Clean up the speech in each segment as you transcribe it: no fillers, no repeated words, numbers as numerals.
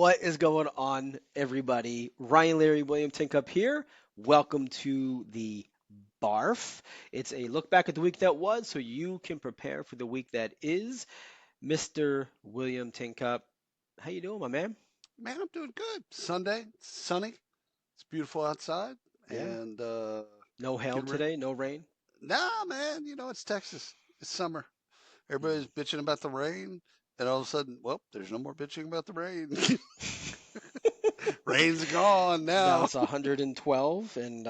What is going on, everybody? Ryan Larry William Tinkup here. Welcome to the Barf. It's a look back at the week that was so you can prepare for the week that is. Mr. William Tinkup, how you doing, my man? Man, I'm doing good. Sunday, it's sunny. It's beautiful outside, Yeah. and No hail getting ready. today, no rain. Nah, man, it's Texas. It's summer. Everybody's Mm. bitching about the rain, and all of a sudden, well, there's no more bitching about the rain. Rain's gone Now now. it's 112 and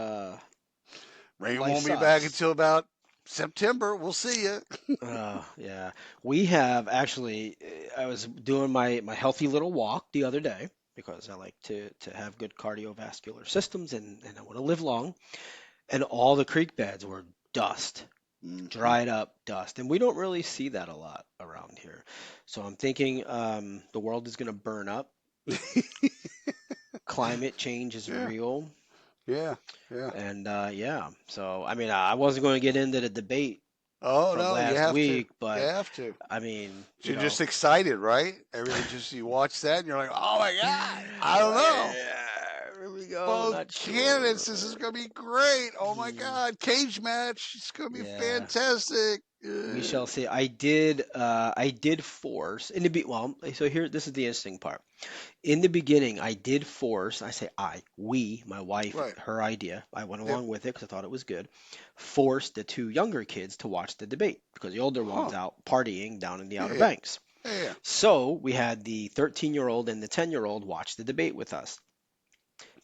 Rain life won't be back sucks. until about September. We'll see ya. Yeah. We have actually, I was doing my healthy little walk the other day because I like to have good cardiovascular systems and I want to live long. And all the creek beds were dust, Hmm. dried up dust. And we don't really see that a lot around here. So I'm thinking the world is going to burn up. Climate change is Yeah, real. yeah, yeah. And yeah, so I mean, I wasn't going to get into the debate Oh from no, you last have to. week, You but have to. I mean, You're just excited, right? Everything just you watch that and you're like, oh my God, I don't know. Yeah, here we go. Both Not candidates, sure. this is gonna be great. Oh my Hmm, God, cage match. It's gonna be yeah, fantastic. we shall see. I did force in the be well. So here, this is the interesting part. In the beginning, I did force. I say we, my wife, Right. her idea. I went Yep. along with it because I thought it was good. Forced the two younger kids to watch the debate because the older Huh. one's out partying down in the Yeah. Outer Yeah. Banks. Yeah. Yeah. So we had the 13-year-old and the 10-year-old watch the debate with us.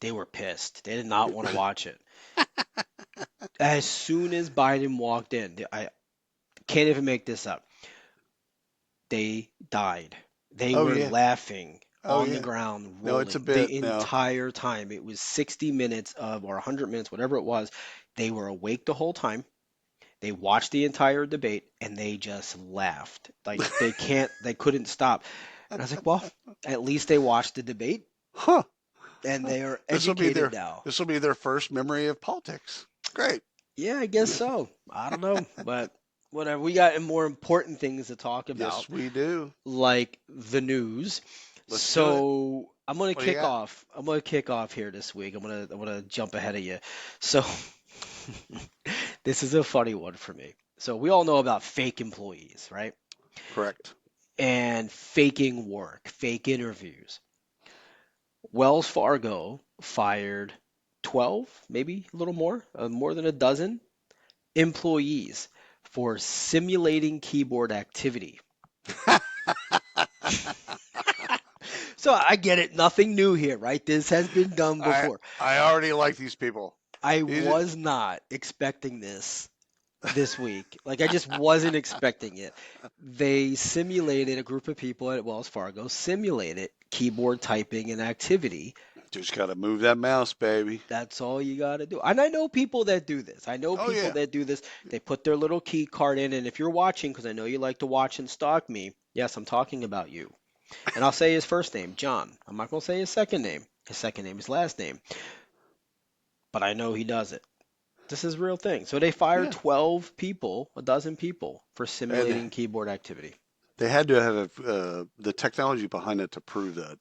They were pissed. They did not want to watch it. As soon as Biden walked in, I can't even make this up. They died. They Oh were yeah. laughing Oh on the yeah. ground, No, it's a rolling bit. the No. entire time. It was 60 minutes of, or 100 minutes, whatever it was. They were awake the whole time. They watched the entire debate and they just laughed. Like they couldn't stop. And I was like, well, at least they watched the debate Huh. and Huh. they are This will be educated their. now. This will be their first memory of politics. Great. Yeah, I guess so. I don't know, but whatever. We got more important things to talk about, Yes, we do. like the news. Let's do it. So I'm gonna What do you kick got? off. I'm gonna kick off here this week. I'm gonna jump ahead of you. So this is a funny one for me. So we all know about fake employees, right? Correct. And faking work, fake interviews. Wells Fargo fired 12, maybe a little more than a dozen employees for simulating keyboard activity. So I get it, nothing new here, right? This has been done I before. I already like these people. I These- was not expecting this week. Like I just wasn't expecting it. They simulated a group of people at Wells Fargo simulated keyboard typing and activity. Just gotta move that mouse, baby. That's all you got to do. And I know people that do this. I know Oh people yeah. that do this. They put their little key card in, and if you're watching, because I know you like to watch and stalk me, yes, I'm talking about you. And I'll say his first name, John. I'm not going to say his second name. His second name is last name. But I know he does it. This is a real thing. So they fired Yeah. 12 people, a dozen people, for And simulating keyboard activity. they had to have the technology behind it to prove that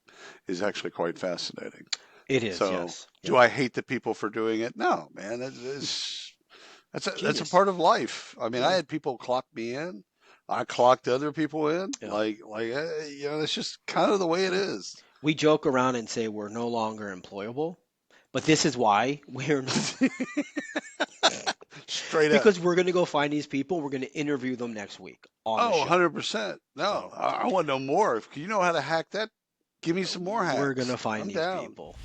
is actually quite fascinating. It is, So, yes. do Yep. I hate the people for doing it? No, man. That's a Genius. part of life. I mean, I Yeah. had people clock me in. I clocked other people in. Yeah. It's just kind of the way it is. We joke around and say we're no longer employable, but this is why we're Straight up. because we're going to go find these people. We're going to interview them next week on the Oh, show. 100%. No, So I want to know more. If you know how to hack that, give me some more we're going to hacks. find I'm these down. people.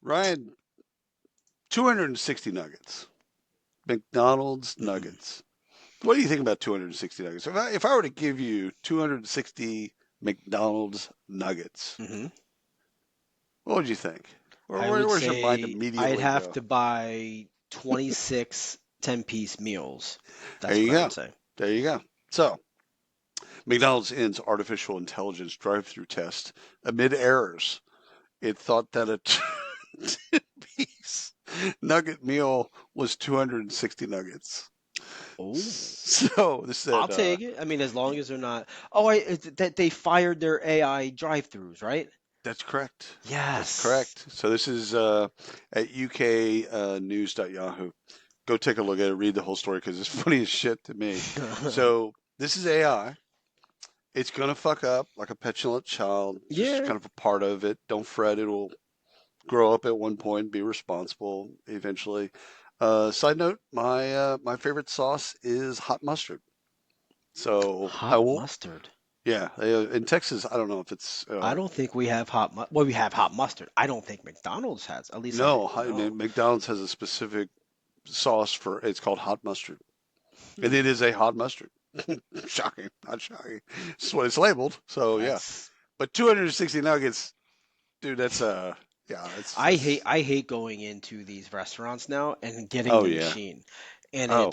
Ryan, 260 nuggets. McDonald's Hmm. nuggets. What do you think about 260 nuggets? If I were to give you 260 McDonald's nuggets, Hmm. what would you think? I would Where's your mind say I'd immediately have go? to buy 26 10-piece meals. There That's what you I go. would say. There you go. So, McDonald's ends artificial intelligence drive-through test amid errors. It thought that a 10-piece nugget meal was 260 nuggets. Oh, So this I'll said, take it. I mean, as long as they're not. Oh, that they fired their AI drive-throughs, right? that's correct. That's Yes. correct. So this is at UK news.yahoo. Go take a look at it, read the whole story because it's funny as shit to me. So this is AI. It's gonna fuck up like a petulant child. It's just Yeah. kind of a part of it. Don't fret. It'll grow up at one point, be responsible eventually. Side note: my favorite sauce is hot mustard. So I Hot won't. mustard. Yeah, in Texas, I don't know if it's I don't think we have well, we have hot mustard. I don't think McDonald's has. At least I no. didn't know. McDonald's has a specific sauce for it's called hot mustard, and Hmm. it is a hot mustard. Shocking, not shocking. It's what it's labeled. So yeah, That's but 260 nuggets, dude. That's yeah. It's I hate going into these restaurants now and getting oh the yeah. machine. And Oh,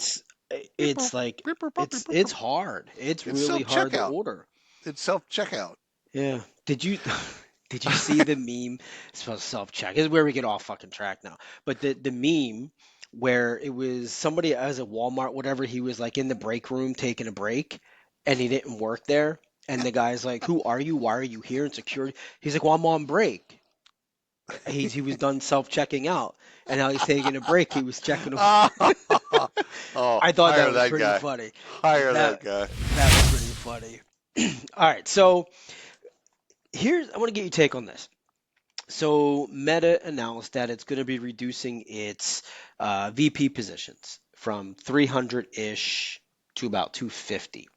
it's like it's hard. It's it's really self hard to checkout. order. It's self checkout. Yeah. Did you did you see the meme? It's supposed to self-check. This is where we get off fucking track now. But the meme where it was somebody as a Walmart, whatever, he was like in the break room taking a break and he didn't work there. And the guy's like, "Who are you? Why are you here?" And security, he's like, "Well, I'm on break." He was done self-checking out, and now he's taking a break. He was checking. Oh, I thought that hire was that pretty guy. funny. Hire that That guy. that was pretty funny. All right, so I want to get your take on this. So Meta announced that it's going to be reducing its VP positions from 300-ish to about 250.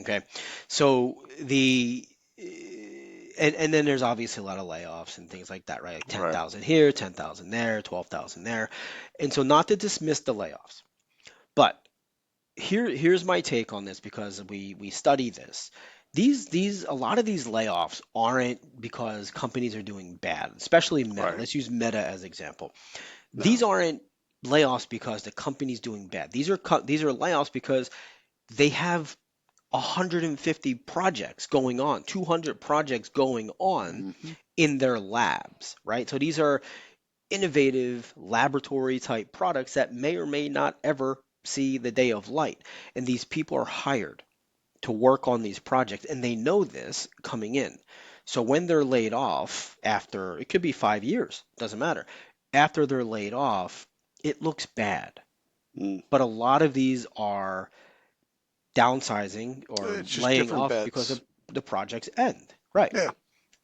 Okay, so and then there's obviously a lot of layoffs and things like that, right? Like Right. 10,000 here, 10,000 there, 12,000 there, and so not to dismiss the layoffs, but here's my take on this because we study this. These a lot of these layoffs aren't because companies are doing bad, especially Meta. Right. Let's use Meta as example. These No. aren't layoffs because the company's doing bad. These are layoffs because they have 150 projects going on, 200 projects going on Hmm. in their labs, right? So these are innovative laboratory type products that may or may not ever see the day of light. And these people are hired to work on these projects, and they know this coming in. So when they're laid off after, it could be 5 years, doesn't matter. After they're laid off, it looks bad. Mm. But a lot of these are downsizing or It's just laying different off because bets. of the projects end. Right. Yeah.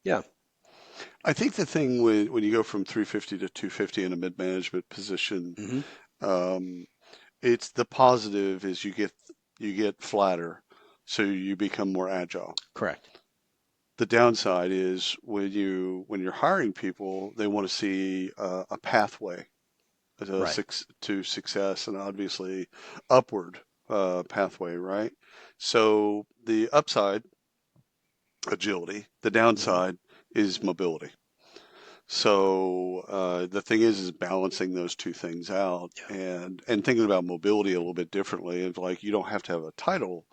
Yeah. I think the thing when you go from 350 to 250 in a mid management position, Hmm. um, it's the positive is you get flatter, so you become more agile. Correct. The downside is when you're hiring people, they want to see a pathway Right. to success and obviously upward pathway, right? So the upside, agility, the Hmm. downside is mobility. So the thing is balancing those two things out Yeah. and thinking about mobility a little bit differently. It's like you don't have to have a title.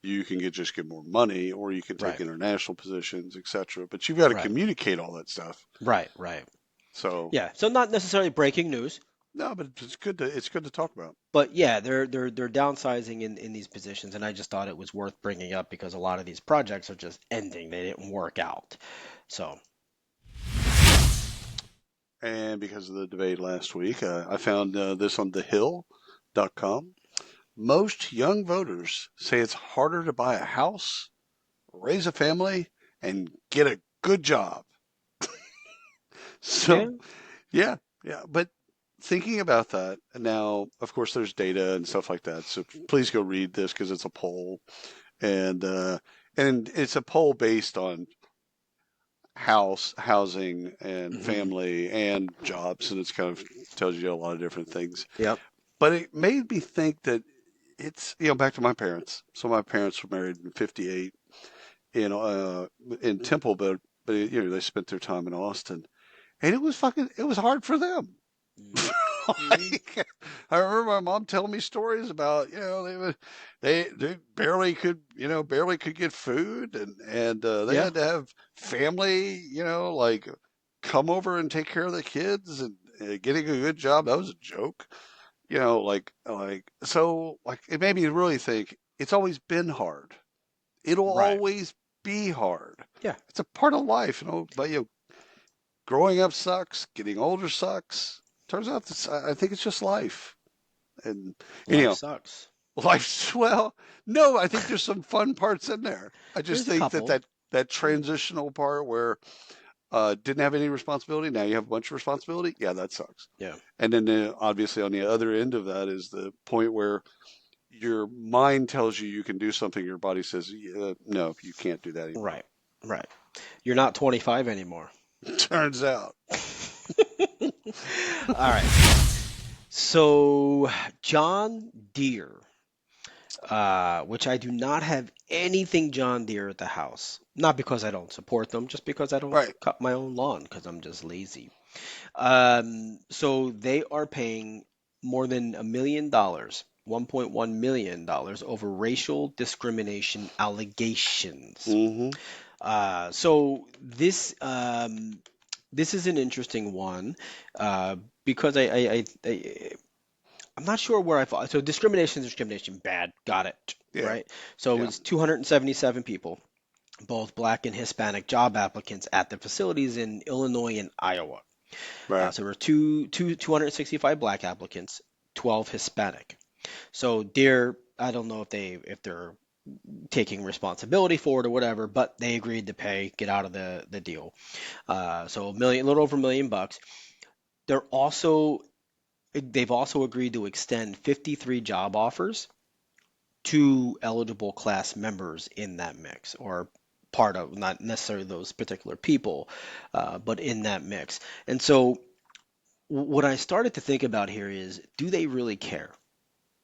You can just get more money, or you can take Right. international positions, etc. But you've got to Right. communicate all that stuff. Right. Right. So Yeah. So not necessarily breaking news, no, but it's good to talk about. but yeah, they're downsizing in these positions, and I just thought it was worth bringing up because a lot of these projects are just ending. They didn't work out. So And because of the debate last week, I found this on thehill.com. Most young voters say it's harder to buy a house, raise a family, and get a good job. yeah. So, yeah, yeah. But thinking about that, now, of course, there's data and stuff like that. So please go read this because it's a poll, and uh, and it's a poll based on housing, and Hmm. family, and jobs, and it's kind of tells you a lot of different things. Yep. But it made me think that it's back to my parents. So my parents were married in '58 in Temple, but they spent their time in Austin, and it was hard for them. Hmm. Like, I remember my mom telling me stories about they barely could get food, and they Yeah. had to have family like come over and take care of the kids, and getting a good job that was a joke. like it made me really think it's always been hard. It'll Right. always be hard. Yeah. It's a part of life, but growing up sucks, getting older sucks. Turns out I think it's just life. And Life anyhow, sucks. life's well, no, I think there's some fun parts in there. I just There's a think that couple. that Yeah. transitional part where didn't have any responsibility, now you have a bunch of responsibility. Yeah, that sucks. Yeah. And then obviously on the other end of that is the point where your mind tells you you can do something, your body says, no, you can't do that anymore. Right. Right. You're not 25 anymore. Turns out. All right. So, John Deere, which I do not have anything John Deere at the house. Not because I don't support them, just because I don't Right. cut my own lawn because I'm just lazy. So they are paying more than $1 million, $1.1 million over racial discrimination allegations. Mm-hmm. So this is an interesting one because I'm not sure where I thought. So discrimination is discrimination. Bad. Got it. Yeah. Right. So it Yeah. was 277 people, both black and Hispanic job applicants at the facilities in Illinois and Iowa. Right. So there were 265 black applicants, 12 Hispanic. So I don't know if they're taking responsibility for it or whatever, but they agreed to pay, get out of the deal. So a little over $1 million. They're also they've also agreed to extend 53 job offers to eligible class members in that mix, or part of, not necessarily those particular people, but in that mix. And so what I started to think about here is, do they really care,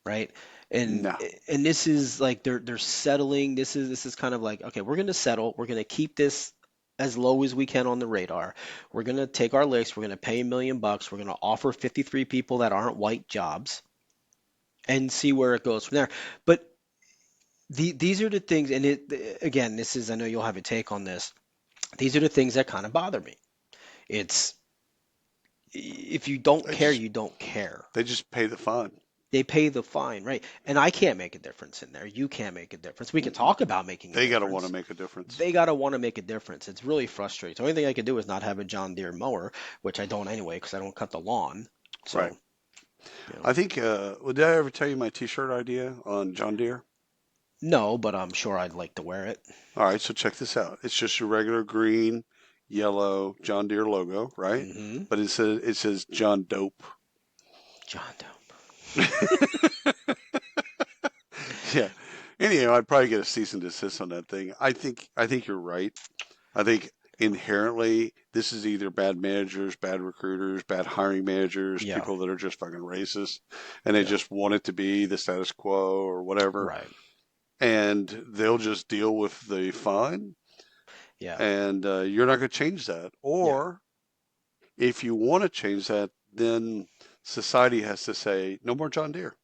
right? And No. and this is like they're settling. This is kind of like, okay, we're going to settle. We're going to keep this as low as we can on the radar. We're going to take our licks. We're going to pay $1 million. We're going to offer 53 people that aren't white jobs and see where it goes from there. But these are the things, and again, this is, I know you'll have a take on this. These are the things that kind of bother me. It's, if you don't They care, just you don't care. they just pay the fine. They pay the fine, right? And I can't make a difference in there. You can't make a difference. We can talk about making a They gotta want to difference. make a difference. They gotta want to make a difference. It's really frustrating. The only thing I can do is not have a John Deere mower, which I don't anyway because I don't cut the lawn. Right. So, you know, I think did I ever tell you my t-shirt idea on John Deere? no, but I'm sure I'd like to wear it. All right, so check this out. It's just your regular green, yellow John Deere logo, right? Mm-hmm. But it says John Dope. John Doe. Yeah. Anyhow, I'd probably get a cease and desist on that thing. I think you're right. I think inherently this is either bad managers, bad recruiters, bad hiring managers, Yeah, people that are just fucking racist, and they yeah, just want it to be the status quo or whatever, right. and they'll just deal with the fine, Yeah, and you're not going to change that. yeah, Or if you want to change that, then society has to say no more John Deere.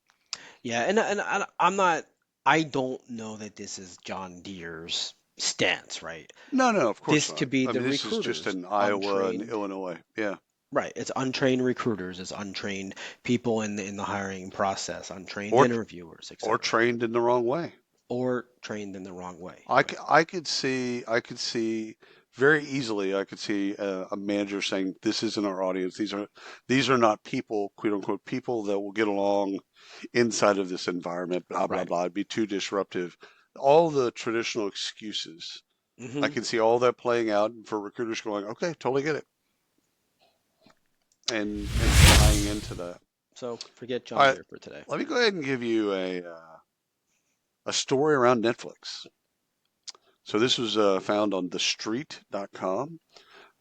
yeah. I'm not. I don't know that this is John Deere's stance, right? No, no, of course This not. could be I the mean, this is just recruiters, in Iowa and untrained. Illinois. Yeah. Right. It's untrained recruiters, it's untrained people in the hiring process, untrained Or interviewers, or etc. trained in the wrong way. Or trained in the wrong way. I, Right. I could see very easily. I could see a manager saying, "This isn't our audience. These are not people, quote unquote, people that will get along inside of this environment." Blah blah Right. blah. It'd be too disruptive. All the traditional excuses. I Hmm. can see all that playing out for recruiters going, "Okay, totally get it," and buying into that. So forget All John right, Deere for today. let me go ahead and give you a story around Netflix. So this was found on thestreet.com.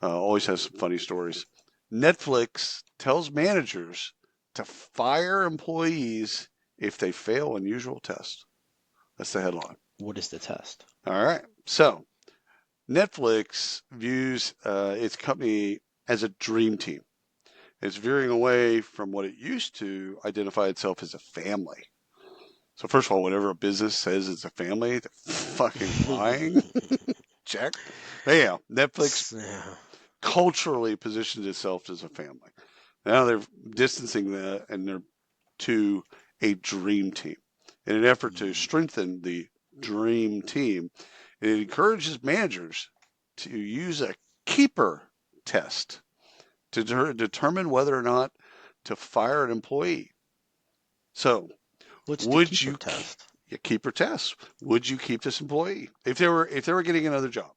Always has some funny stories. Netflix tells managers to fire employees if they fail unusual tests. That's the headline. What is the test? All right. So Netflix views its company as a dream team. It's veering away from what it used to identify itself as a family. So first of all, whenever a business says it's a family, they're fucking lying. Check. But yeah, Netflix Yeah. culturally positions itself as a family. Now they're distancing that and they're to a dream team. In an effort to Mm. strengthen the dream team, it encourages managers to use a keeper test to determine whether or not to fire an employee. So, What's the would keeper you test? keeper test? Would you keep this employee if they were getting another job?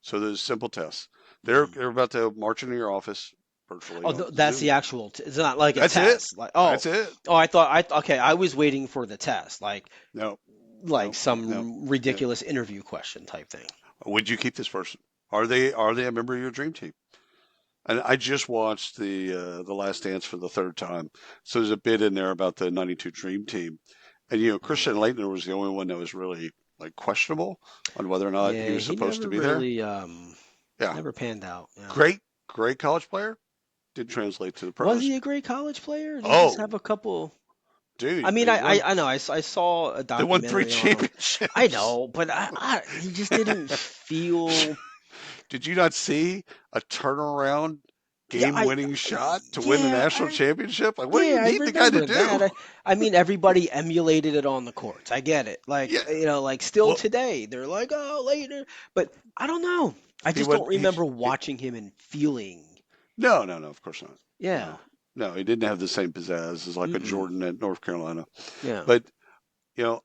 So there's simple tests. Mm. They're about to march into your office virtually Oh, on that's Zoom. the actual. It's not like a That's it. test. Like, That's it. I thought okay. I was waiting for the test, No, like no, no. some Yeah. ridiculous interview question type thing. Would you keep this person? Are they a member of your dream team? And I just watched the Last Dance for the third time, so there's a bit in there about the '92 Dream Team, and Christian Mm. Leitner was the only one that was really like questionable on whether or not he Yeah, was he supposed to never be there. really Yeah, never panned out. Yeah. great college player. Did translate to the Was pros. he a great college player? Or did he just Oh, have a couple? I dude, mean, I know I saw a they won three documentary on him. I championships. know, but he just didn't feel. Did you not see a turnaround Yeah, game-winning shot to win the yeah, national championship? Like, what do you yeah, I need the guy to remember that. do? I mean, everybody emulated it on the courts. I get it. Like, Yeah, like still well, today, they're like, oh, later. But I don't know. I he just don't went. remember watching him and feeling. No, no, no. Of course not. Yeah. No, no. He didn't have the same pizzazz as like a Mm-mm. Jordan at North Carolina. Yeah. But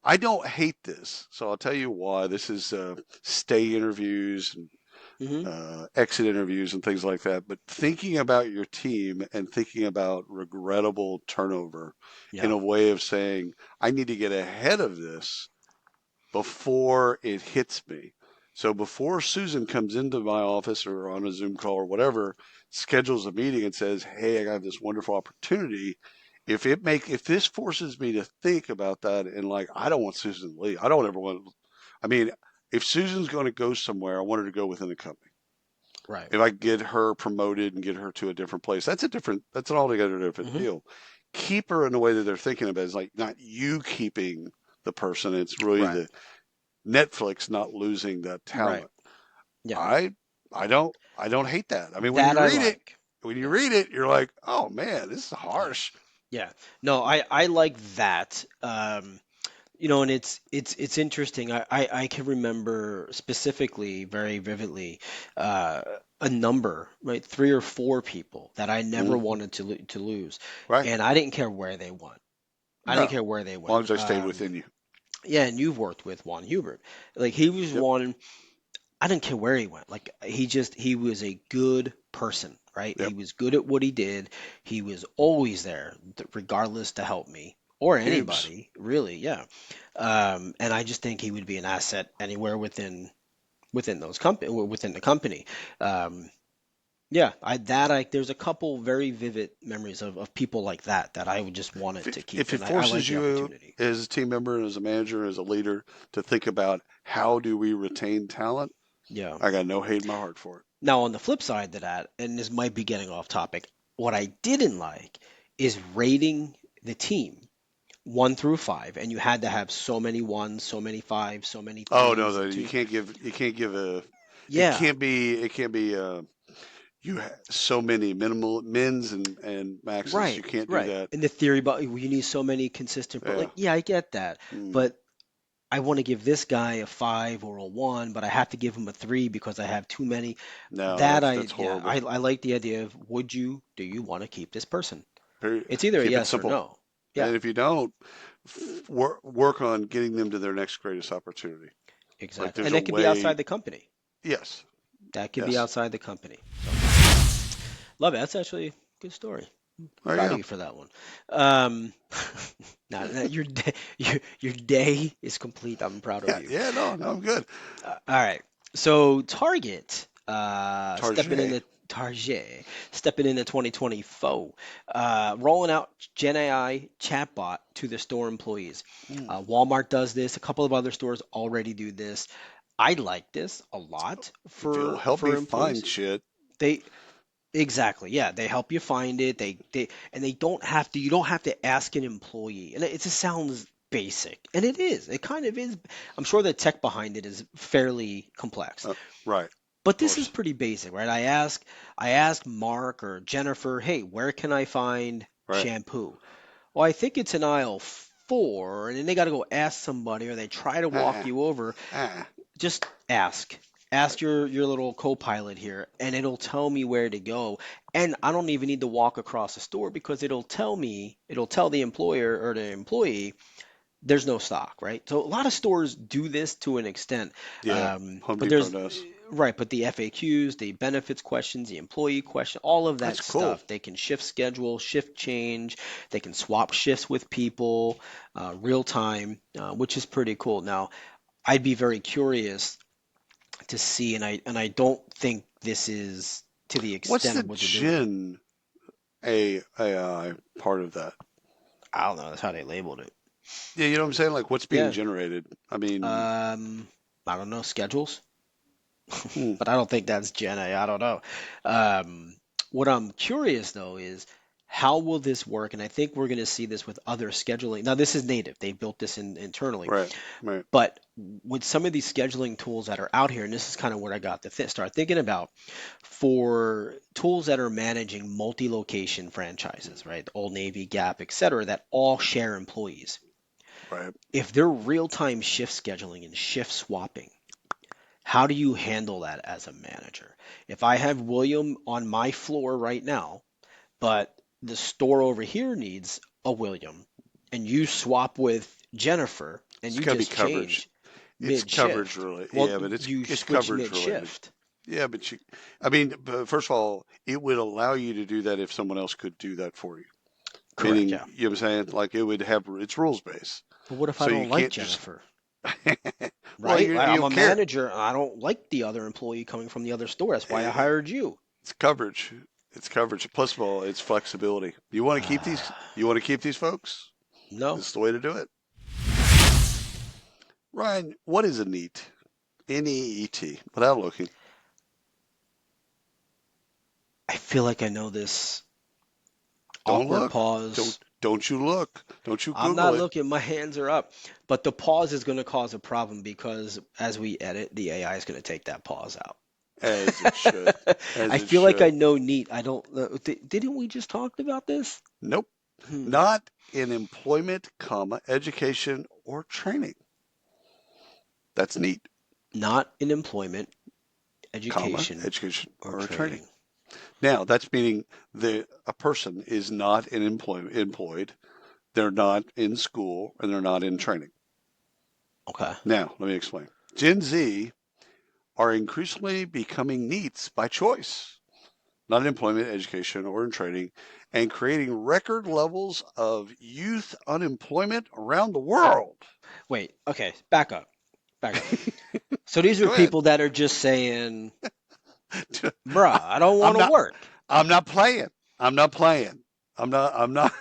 I don't hate this. So I'll tell you why. This is stay interviews and Hmm. exit interviews and things like that. But thinking about your team and thinking about regrettable turnover in Yeah. a way of saying, I need to get ahead of this before it hits me. So before Susan comes into my office or on a Zoom call or whatever, schedules a meeting and says, "Hey, I have this wonderful opportunity." If this forces me to think about that and like I don't want Susan to leave. I don't ever want. I mean, if Susan's going to go somewhere, I want her to go within the company. Right. If I get her promoted and get her to a different place, that's an altogether different Hmm. deal. Keep her in the way that they're thinking about it is like not you keeping the person. It's really Right. the Netflix not losing that Right. talent. Yeah. I I don't hate that. I mean, That I like. when you Yeah. read it, you're like, oh man, this is Yeah. harsh. Yeah. No, I like that. And it's interesting. I can remember specifically, very vividly, uh, a number, right, three or four people that I never Hmm. wanted to lose, Right? and I didn't care where they went. I didn't No, care where they as long went. as I stayed within you. Yeah, and you've worked with Juan Hubert. Like he was Yep. one. I didn't care where he went. Like he was a good person, right? He Yep. was good at what he did. He was always there, regardless to help me or Hubes. anybody, really. Yeah. And I just think he would be an asset anywhere within those company within the company. Um, yeah, I there's a couple very vivid memories of people like that I would just wanted to keep, If it and I like forces the you opportunity. as a team member, as a manager, as a leader to think about how do we retain talent, Yeah. I got no hate in my heart for it. Now, on the flip side to that, and this might be getting off topic, what I didn't like is rating the team 1 through 5, and you had to have so many ones, so many fives, so many Oh no, threes, and two. you can't give a Yeah, it can't be so many minimal mins and maxes. You right, can't do right. that. And the theory about you need so many consistent, but Yeah. like, yeah, I get that, Mm. but I want to give this guy a 5 or a 1, but I have to give him a 3 because I have too many. No, That that's yeah, horrible. I like the idea of do you want to keep this person? Very, It's either a keep it yes or simple. no. Yeah, And if you don't, work on getting them to their next greatest opportunity. Like exactly. there's And a that could be way. outside the company. Yes. That could be Yes. outside the company. So love it. That's actually a good story. Oh Proud of yeah. you for that one. Um, now your day, your day is complete. I'm proud of Yeah. you. Yeah. No. No. I'm good. All right. So Target, Target. stepping into 2024, rolling out Gen AI chatbot to the store employees. Mm. Walmart does this. A couple of other stores already do this. I like this a lot If you'll help me for find employees. shit. They Exactly. Yeah, they help you find it. They don't have to. You don't have to ask an employee. And it just sounds basic, and it is. It kind of is. I'm sure the tech behind it is fairly complex, Right. Of but this is course. pretty basic, right? I ask Mark or Jennifer, hey, where can I find Right. shampoo? Well, I think it's in aisle 4, and then they got to go ask somebody, or they try to walk Uh-uh. you over. Uh-uh. Just ask. Ask your little co-pilot here, and it'll tell me where to go. And I don't even need to walk across the store because it'll tell the employer or the employee there's no stock, right? So a lot of stores do this to an extent. Yeah, Home But Depot there's does. right, but the FAQs, the benefits questions, the employee question, all of that That's cool. stuff, they can shift schedule, shift change, they can swap shifts with people, real time, which is pretty cool. Now, I'd be very curious to see, and I don't think this is to the What's extent the of what they're doing. Gen AI part of that? I don't know. That's how they labeled it. Yeah, you know what I'm saying? Like what's being Yeah. generated? I mean, I don't know, schedules. hmm, But I don't think that's Gen A. I don't know. Um, what I'm curious though is how will this work? And I think we're going to see this with other scheduling. Now, this is native. They built this internally. right, right. But with some of these scheduling tools that are out here, and this is kind of what I got to start thinking about for tools that are managing multi-location franchises, right? Old Navy, Gap, et cetera, that all share employees. Right. If they're real-time shift scheduling and shift swapping, how do you handle that as a manager? If I have William on my floor right now, but the store over here needs a William, and you swap with Jennifer and It's you got to be just coverage. change It's coverage mid-shift. related. Well, Yeah, but you it's switch coverage related. mid-shift. Yeah, but I mean, first of all, it would allow you to do that if someone else could do that for you. Correct, Meaning, yeah. you know what I'm saying? Like it would have it's rules based. But what if I So you don't like can't just Jennifer, well, right? Like, you I'm a don't care. manager and I don't like the other employee coming from the other store. That's why I Eh, hired you. It's coverage. It's coverage. Plus of all, it's flexibility. You want to keep these? You want to keep these folks? No, This is the way to do it. Ryan, what is a NEET? NEET. Without looking. I feel like I know this. Don't Awkward look. Don't pause. don't you look. Don't you I'm Google not it. looking. My hands are up. But the pause is going to cause a problem because as we edit, the AI is going to take that pause out. As it should. As I it feel like I should. know neat. I don't know. Didn't we just talk about this? Nope. Hmm. Not in employment, comma, education or training. That's neat, Not in employment, comma, education, education or or training. training. Now that's meaning a person is not employed, they're not in school, and they're not in training. Okay. Now let me explain. Gen Z are increasingly becoming NEETs by choice, not in employment, education, or in training, and creating record levels of youth unemployment around the world. Wait. Okay. Back up. Back up. So these are Go ahead. people that are just saying, bruh, I don't I'm want to not. work. I'm not playing. I'm not playing. I'm not.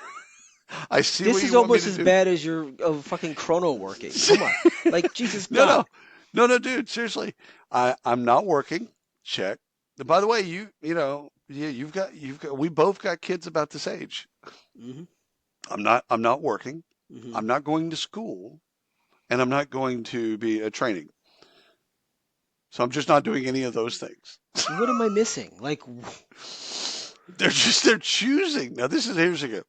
I see This what is you want me almost to as do. bad as your fucking chrono working. Come on. Like, Jesus No, God. no, no, no, dude. Seriously, I'm not working. Check. By the way, you know, yeah, you've got. We both got kids about this age. Hmm. I'm not working. Hmm. I'm not going to school, and I'm not going to be a training. So I'm just not doing any of those things. What am I missing? Like, They're choosing. Now this is here's the go.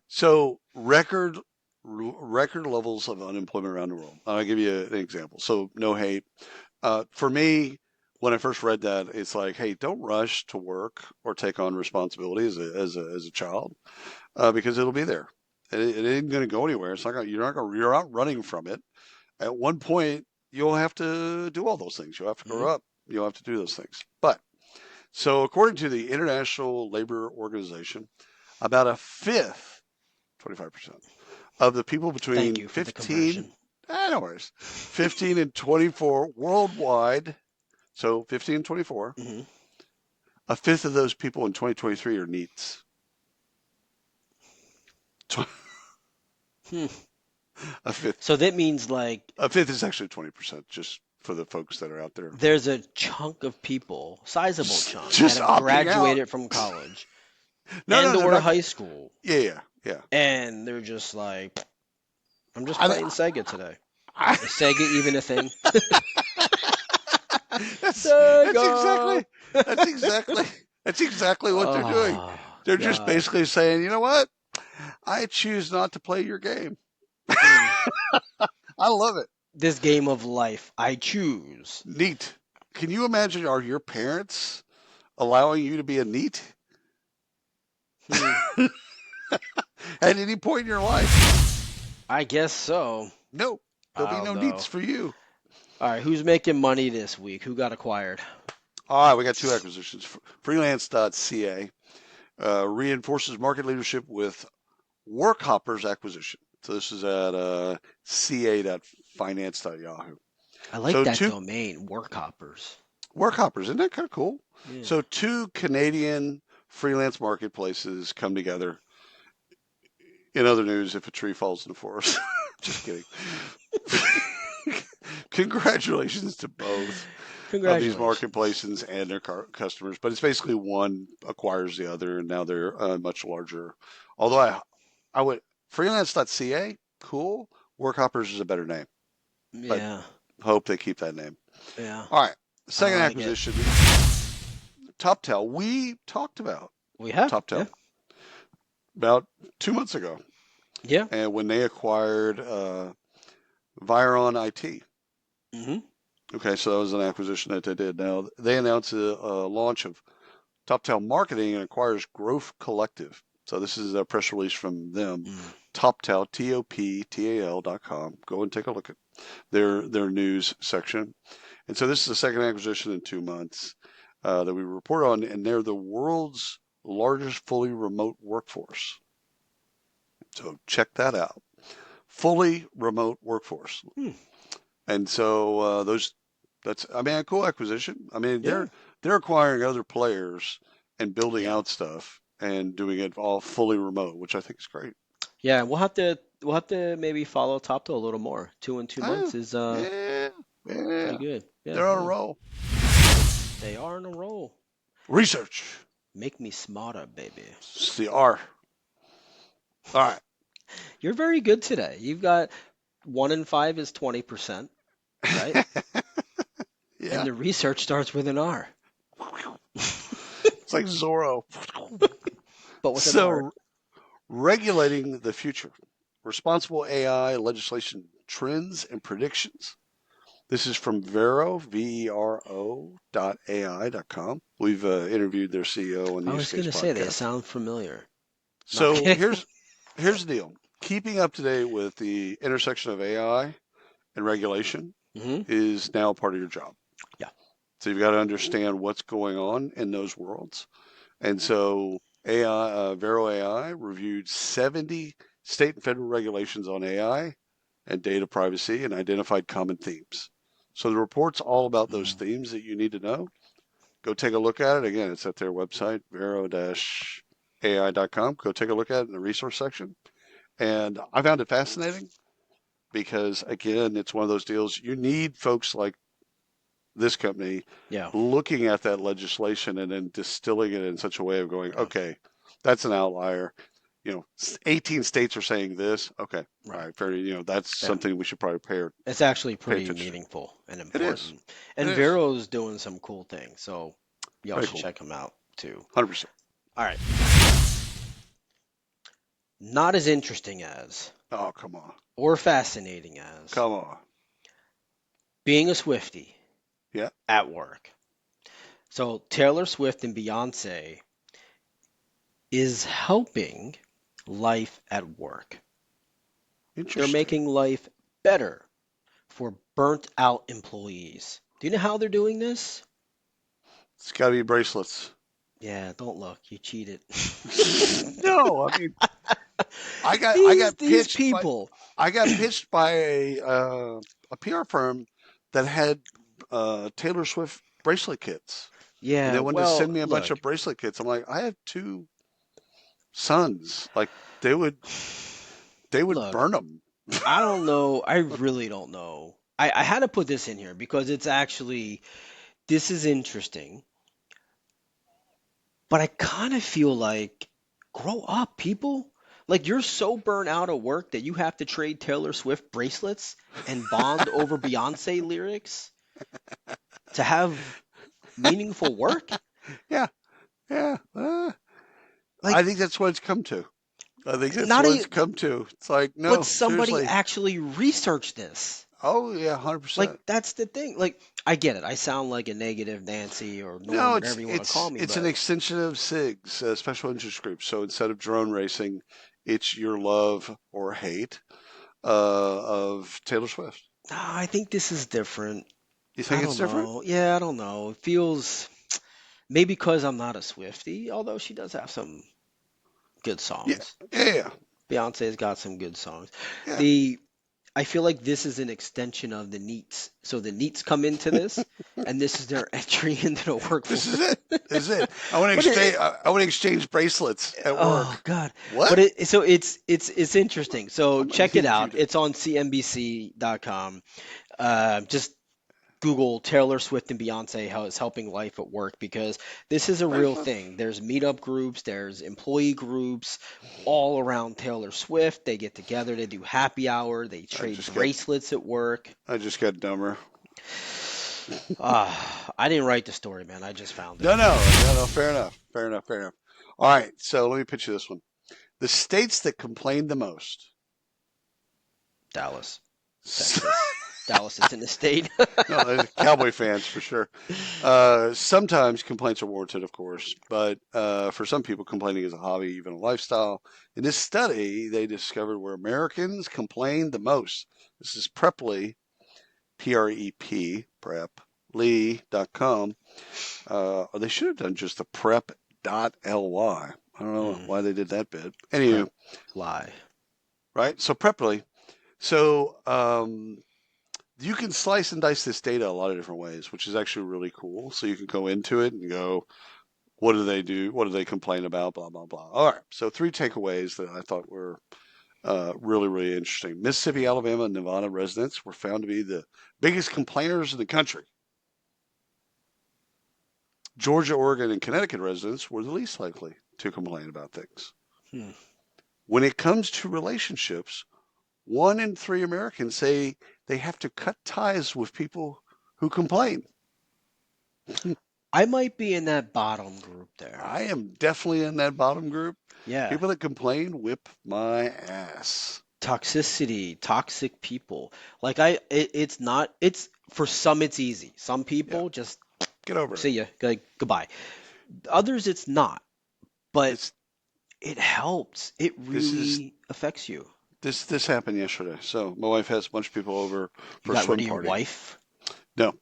So record levels of unemployment around the world. I'll give you an example. So no hate. For me, when I first read that, it's like, hey, don't rush to work or take on responsibility as a child, because it'll be there. It ain't going to go anywhere. It's not you're not running from it. At one point, you'll have to do all those things. You'll have to hmm. grow up. You'll have to do those things. But so according to the International Labor Organization, about a fifth, 25%, of the people Thank between you for the 15, conversion. no worries, 15 and 24 worldwide, so 15 and 24, Hmm. a fifth of those people in 2023 are NEETs. Hmm. A fifth, So that means like a fifth is actually 20%, just for the folks that are out there. there's a chunk of people, sizable chunk, that Just have opting out. graduated from college No, and no, they're or not. high school, Yeah, yeah, yeah. and they're just like, I'm just I, playing Sega today. I, Is Sega even a thing? that's Sega. exactly that's exactly that's exactly what they're doing. Oh They're just God. basically saying, you know what? I choose not to play your game. Hmm. I love it. This game of life, I choose. Neat. Can you imagine, are your parents allowing you to be a neat Hmm. at any point in your life? I guess so. No, there'll I be don't no know. neats for you. All right, who's making money this week? Who got acquired? All right, we got two acquisitions. Freelance.ca reinforces market leadership with Workhopper's acquisition. So this is at ca.finance.yahoo. I like So that two domain, Workhoppers. Workhoppers, isn't that kind of cool? Yeah. So two Canadian freelance marketplaces come together. In other news, if a tree falls in the forest, just kidding. Congratulations to both of these Congratulations. marketplaces and their customers. But it's basically one acquires the other, and now they're much larger. Although I would freelance.ca, cool. Workhoppers is a better name, but Yeah. hope they keep that name. Yeah. All right, I second like it. acquisition, TopTal. We talked about We have. Yeah. TopTal about 2 months ago, Yeah. and when they acquired Viron IT. Hmm. Okay, so that was an acquisition that they did. Now they announced a launch of TopTal Marketing and acquires Growth Collective. So this is a press release from them. Mm. TopTal, TOPTAL.com. Go and take a look at their news section. And so this is the second acquisition in 2 months that we report on, and they're the world's largest fully remote workforce. So check that out. Fully remote workforce. Hmm. And so that's I mean a cool acquisition. I mean Yeah. they're acquiring other players and building Yeah. out stuff and doing it all fully remote, which I think is great. Yeah. We'll have to maybe follow Topto a little more. 2 in 2 months Oh, is yeah, pretty yeah. good. Yeah. They're on a Yeah. roll. They are in a roll. Research. Make me smarter, baby. It's the R. All right. You're very good today. You've got 1 in 5 is 20%, right? And Yeah. the research starts with an R, It's like Zorro. but with an R. So regulating the future. Responsible AI legislation trends and predictions. This is from Vero, VERO.ai.com. We've interviewed their CEO on the I Use was Case gonna say they podcast. sound familiar. Not So kidding. here's the deal. Keeping up to date with the intersection of AI and regulation Hmm. is now part of your job. Yeah. So you've got to understand what's going on in those worlds. And so AI, Vero AI reviewed 70 state and federal regulations on AI and data privacy and identified common themes. So the report's all about those Mm. themes that you need to know. Go take a look at it. Again, it's at their website, vero-ai.com. Go take a look at it in the resource section. And I found it fascinating because, again, it's one of those deals you need folks like this company Yeah. looking at that legislation and then distilling it in such a way of going, Yeah. okay, that's an outlier. 18 states are saying this. Okay, all Right. right, fair. That's Yeah. something we should probably It's actually pay pretty attention meaningful and to. It is. important. It And is. Vero's doing some cool things, so y'all Very should cool. check him out too. 100%. All right. Not as interesting as, Oh, come on. or fascinating as, Come on. being a Swiftie Yeah. at work. So Taylor Swift and Beyonce is helping life at work. They're Interesting. making life better for burnt out employees. Do you know how they're doing this? It's got to be bracelets. Yeah, don't look. You cheated. No, I mean, I these got these pitched by people. a PR firm that had Taylor Swift bracelet kits, and Yeah, they wanted to well, send me a bunch look. of bracelet kits. I'm like, I have two sons. Like they would Look, burn them. I don't know. I really don't know. I had to put this in here because it's actually, this is interesting, but I kind of feel like, grow up, people. Like, you're so burnt out at work that you have to trade Taylor Swift bracelets and bond over Beyonce lyrics to have meaningful work? Yeah, yeah. I Like, think that's what it's come to. I think that's Not what it's a, come to. It's like, but no, somebody seriously. actually researched this. Oh yeah, Like 100%. that's the thing. Like I get it. I sound like a negative Nancy or Norm, No, whatever you want to call me, it's an but extension of SIGs, special interest groups. So instead of drone racing, it's your love or hate of Taylor Swift. nah, I think this is different. You think I it's don't different? know. Yeah, I don't know. It feels maybe because I'm not a Swiftie, although she does have some good Yeah, songs. yeah, Beyonce's got some good songs. yeah. The I feel like this is an extension of the NEETs. So the NEETs come into this, and this is their entry into the This is workforce. it. This is it. I want to But exchange. I want to exchange bracelets at oh work. God. What? But it's interesting. So I'm gonna check it need you out. to. It's on CNBC.com. Just Google Taylor Swift and Beyonce how it's helping life at work because this is a real Bracelets. thing. There's meetup groups, there's employee groups all around Taylor Swift. They get together, they do happy hour, they I trade just got. bracelets at work. I just got dumber. I didn't write the story, man. I just found it. No, no, no, no. Fair enough. Fair enough. Fair enough. All right. So let me pitch you this one. The states that complain the most. Dallas, Texas. Dallas is in the state. No, they're Cowboy fans for sure. Sometimes complaints are warranted, of course, but for some people, complaining is a hobby, even a lifestyle. In this study, they discovered where Americans complain the most. This is Preply, Prep, prep.lee.com. Or they should have done just the prep.ly. I don't know Mm, why they did that bit. Anywho, prep lie. right? So Preply. So you can slice and dice this data a lot of different ways, which is actually really cool. So you can go into it and go, what do they do? What do they complain about? Blah, blah, blah. All right. So three takeaways that I thought were really, really interesting. Mississippi, Alabama, and Nevada residents were found to be the biggest complainers in the country. Georgia, Oregon, and Connecticut residents were the least likely to complain about things. Hmm. When it comes to relationships, 1 in 3 Americans say they have to cut ties with people who complain. I might be in that bottom group there. I am definitely in that bottom group. Yeah. People that complain whip my ass. Toxicity, toxic people. Like it's not. It's for some it's easy. Some Yeah, people just get over it. see ya, like goodbye. Others it's not, but It's it helps. It this is really affects you. this happened yesterday. So my wife has a bunch of people over You for a got rid swim of your party. wife. No,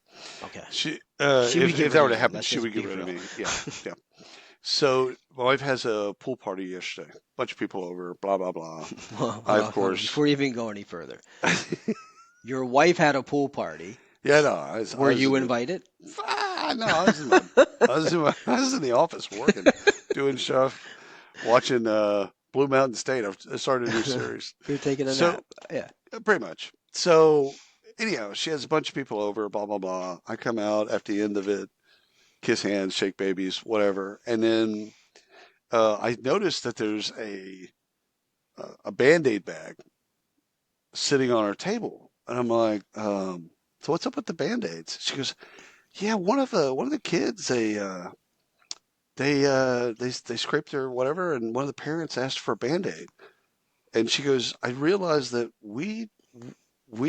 Okay, she she would get if that rid were of to you. happen, Let's she would just get be rid of real. me. Yeah, yeah. So my wife has a pool party yesterday. Bunch of people over. Blah blah blah. Well, I of hold on, course. before you even go any further, your wife had a pool party. Yeah, no, Were I was you in the invited? no, I was in the office working, doing stuff, watching Blue Mountain State. I started a new series. You're taking a So nap. Yeah. pretty much. So anyhow, she has a bunch of people over. Blah blah blah. I come out at the end of it, kiss hands, shake babies, whatever, and then I noticed that there's a Band-Aid bag sitting on our table, and I'm like, so what's up with the Band-Aids? She goes, yeah, one of the kids they scraped their whatever, and one of the parents asked for a Band-Aid, and she goes, I realized that we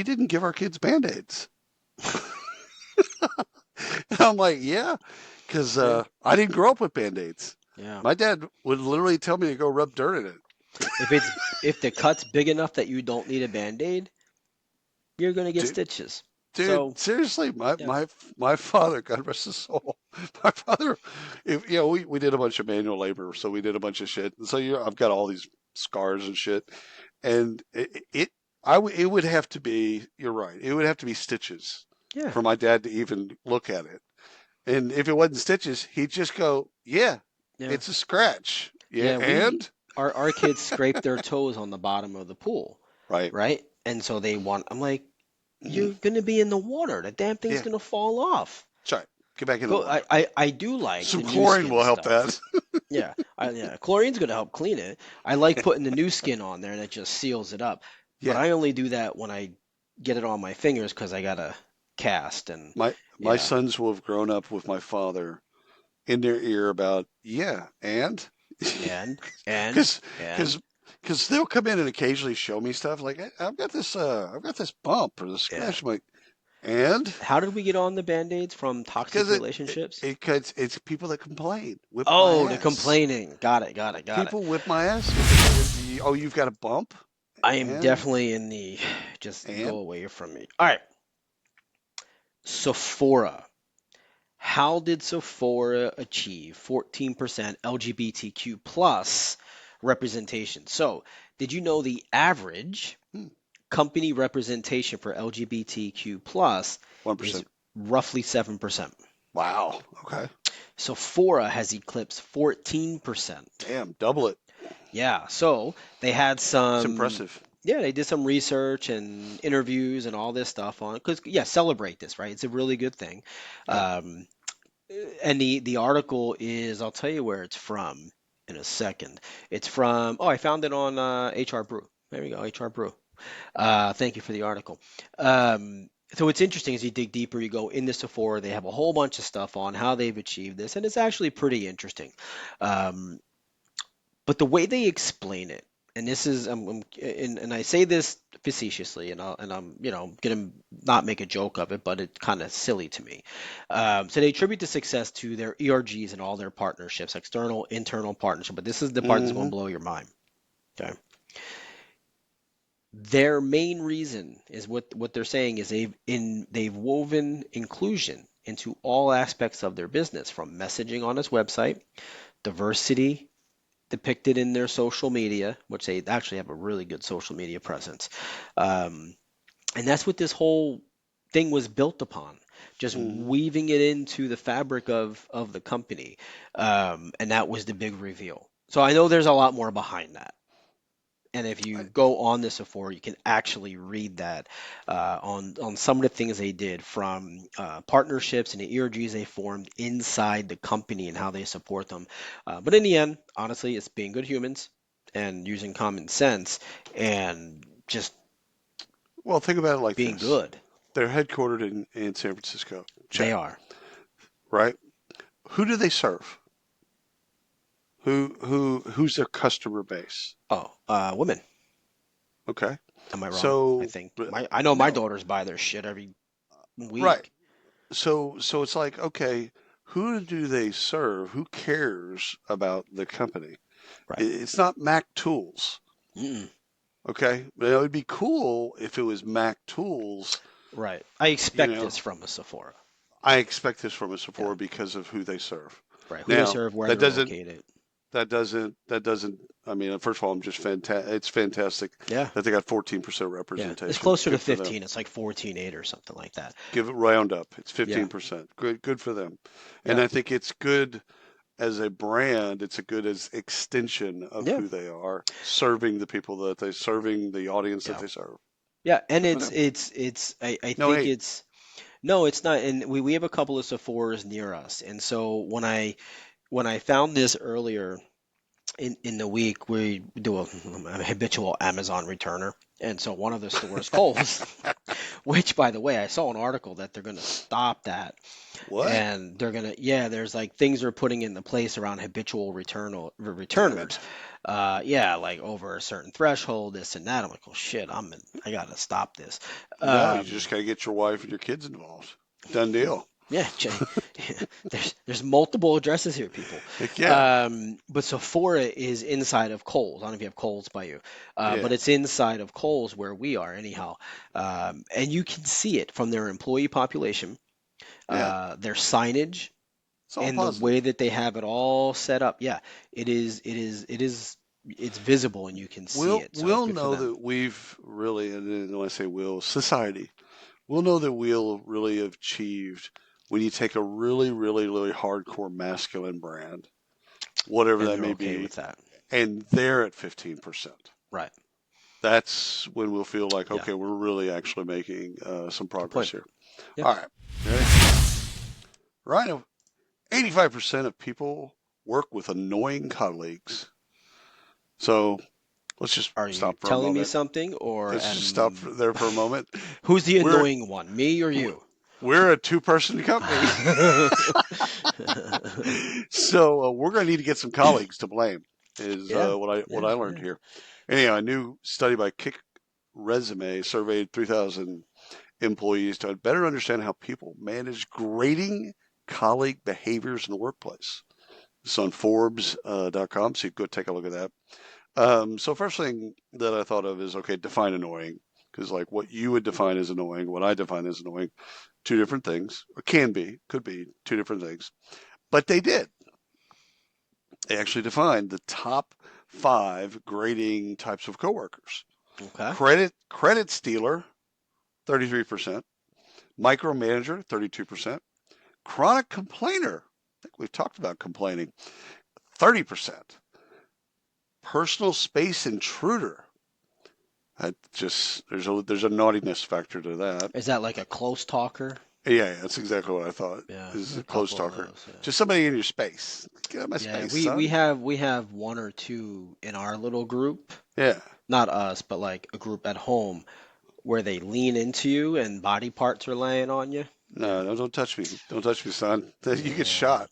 didn't give our kids Band-Aids. And I'm like, yeah, because Yeah. I didn't grow up with Band-Aids. Yeah. My dad would literally tell me to go rub dirt in it. If it's if the cut's big enough that you don't need a band-aid, you're gonna get Dude, stitches. dude, So seriously, yeah. my father, God rest his soul, my father, if you know, we did a bunch of manual labor, so we did a bunch of shit, and so I've got all these scars and shit, and it would have to be, you're right, it would have to be stitches Yeah. for my dad to even look at it, and if it wasn't stitches, he'd just go, yeah, Yeah. it's a scratch, yeah, Yeah, we and our kids scrape their toes on the bottom of the pool, right, right? And so they want I'm like, mhm, you're gonna be in the water. The damn thing's yeah, gonna fall off. sorry, get back in the Go water. I do like Some the new chlorine skin will help stuff. that. Yeah, chlorine's gonna help clean it. I like putting the new skin on there and it just seals it up. But Yeah, I only do that when I get it on my fingers because I gotta cast and my yeah. sons will have grown up with my father in their ear about yeah, and And and because and because they'll come in and occasionally show me stuff like I've got this bump or this Yeah. scratch. I'm like, and How did we get on the Band-Aids from toxic because relationships? it's people that complain, whip my Oh, the ass. complaining. Got it, got it, got it. People whip my ass. Oh, you've got a bump, I am and definitely in the just go and away from me. All right. Sephora. How did Sephora achieve 14% LGBTQ plus representation? So, did you know the average hmm, company representation for LGBTQ plus is 1%. roughly 7%? Wow. Okay. Sephora has eclipsed 14%. Damn, double it. Yeah, so they had It's some, impressive. yeah, they did some research and interviews and all this stuff on it. Because, yeah, celebrate this, right? It's a really good thing. Yeah. Um, and the article is, I'll tell you where it's from in a second. It's from, oh, I found it on HR Brew. There we go, HR Brew. Thank you for the article. So it's interesting as you dig deeper, you go into Sephora, they have a whole bunch of stuff on how they've achieved this, and it's actually pretty interesting. Um, but the way they explain it, and this is, and I say this facetiously, and I'm, gonna not make a joke of it, but it's kind of silly to me. So they attribute the success to their ERGs and all their partnerships, external, internal partnership. But this is the part that's going Hmm. to blow your mind. Okay. Their main reason is what they're saying is they've woven inclusion into all aspects of their business, from messaging on its website, diversity depicted in their social media, which they actually have a really good social media presence. Um, and that's what this whole thing was built upon, just Hmm. weaving it into the fabric of the company. And that was the big reveal. So I know there's a lot more behind that. And if you I, go on this before, you can actually read that on some of the things they did, from partnerships and the ERGs they formed inside the company and how they support them. But in the end, honestly, it's being good humans and using common sense and just well, think about it like being this: good. they're headquartered in San Francisco. They Check. are. Right? Who do they serve? Who's their customer base? Oh, women. Okay. Am I wrong? I So think I know my no, daughters buy their shit every right. week. So it's like, okay, who do they serve? Who cares about the company? Right. It's not Mac Tools. Mm-mm. Okay. But it would be cool if it was Mac Tools, Right. I you expect know. this from a Sephora. I expect this from a Yeah. Sephora because of who they serve. Right. Who they Now, serve, where that they're doesn't located. that doesn't I mean, first of all, I'm just fantastic. It's fantastic Yeah. that they got 14% Yeah. It's representation. closer to Good for them. 15. It's like 14.8 or something like that. Give it round up. It's Yeah. 15%. Good for them. And Yeah. I think it's good as a brand. It's a good as extension of Yeah. who they are, serving the people that they serving the audience that Yeah. they serve. Yeah. And Good for it's them. it's it's I No think hate. it's no, it's not. And we have a couple of Sephoras near us. And so when I found this earlier in the week, we do a habitual Amazon returner. And so one of the stores, Kohl's, which by the way, I saw an article that they're going to stop that. What? And they're gonna, yeah, there's like things they're putting into place around habitual Damn returners. it. Yeah, like over a certain threshold, this and that. I'm like, oh shit, I gotta stop this. No, you Um, just got to get your wife and your kids involved. Done deal. yeah, there's multiple addresses here, people. Heck yeah. But Sephora is inside of Kohl's. I don't know if you have Kohl's by you, but Yeah. it's inside of Kohl's where we are, anyhow. And you can see it from their employee population, Yeah. their signage, It's all and the way positive. that they have it all set up. Yeah, it's visible and you can see it. So We'll good for know them. that we've really, and when I say will, society, we'll know that we'll really have achieved when you take a really hardcore masculine brand, whatever And that they're may okay be, with that. and they're at 15%. Right. That's when we'll feel like, Yeah. okay, we're really actually making some Good progress point. here. Yeah. All right. Ready? Right. 85% of people work with annoying colleagues. So let's just Are you stop for a telling me moment. something, or Let's just stop there for a moment. who's the We're annoying one, me or you? we're a two-person company, so we're going to need to get some colleagues to blame. Is Yeah. what I Yeah. learned Yeah. here. Anyhow, a new study by Kick Resume surveyed 3,000 employees to better understand how people manage grading colleague behaviors in the workplace. It's on Forbes.com, so you can go take a look at that. So first thing that I thought of is, okay, define annoying. Because like what you would define as annoying, what I define as annoying, two different things, or could be two different things. But they did. They actually defined the top 5 grading types of coworkers. Okay. Credit stealer, 33%. Micromanager, 32%. Chronic complainer, I think we've talked about complaining, 30%. Personal space intruder, that just there's a naughtiness factor to that. Is that like a close talker? Yeah, that's exactly what I thought. Yeah, Is a a close couple of talker. those. Yeah. Just somebody in your space. Get out of my Yeah, space, we son. have one or two in our little group. Yeah. Not us, but like a group at home where they lean into you and body parts are laying on you. No, no, don't touch me. Don't touch me, son. You get Yeah, shot.